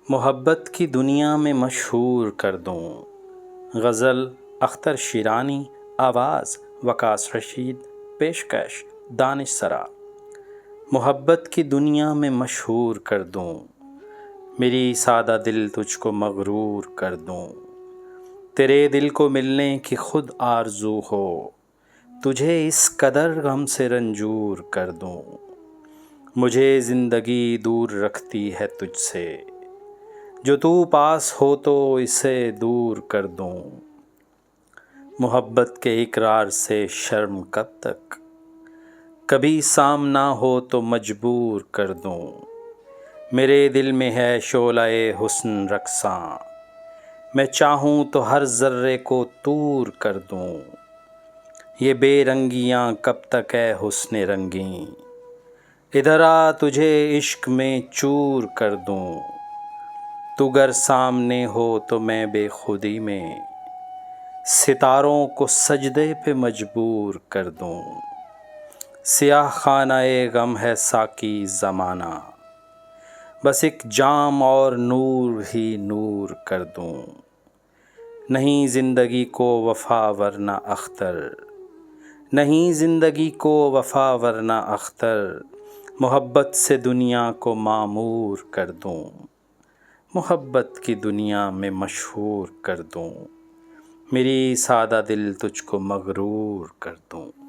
محبت کی دنیا میں مشہور کر دوں۔ غزل اختر شیرانی، آواز وقاص رشید، پیشکش دانش سرا۔ محبت کی دنیا میں مشہور کر دوں، میری سادہ دل تجھ کو مغرور کر دوں۔ تیرے دل کو ملنے کی خود آرزو ہو، تجھے اس قدر غم سے رنجور کر دوں۔ مجھے زندگی دور رکھتی ہے تجھ سے، جو تو پاس ہو تو اسے دور کر دوں۔ محبت کے اقرار سے شرم کب تک، کبھی سامنا ہو تو مجبور کر دوں۔ میرے دل میں ہے شعلہ حسن رقصاں، میں چاہوں تو ہر ذرے کو طور کر دوں۔ یہ بے رنگیاں کب تک ہے حسن رنگیں، ادھر آ تجھے عشق میں چور کر دوں۔ تو گر سامنے ہو تو میں بے خودی میں، ستاروں کو سجدے پہ مجبور کر دوں۔ سیاہ خانہ غم ہے ساقی زمانہ، بس ایک جام اور نور ہی نور کر دوں۔ نہیں زندگی کو وفا ورنہ اختر، نہیں زندگی کو وفا ورنہ اختر، محبت سے دنیا کو معمور کر دوں۔ محبت کی دنیا میں مشہور کر دوں، میری سادہ دل تجھ کو مغرور کر دوں۔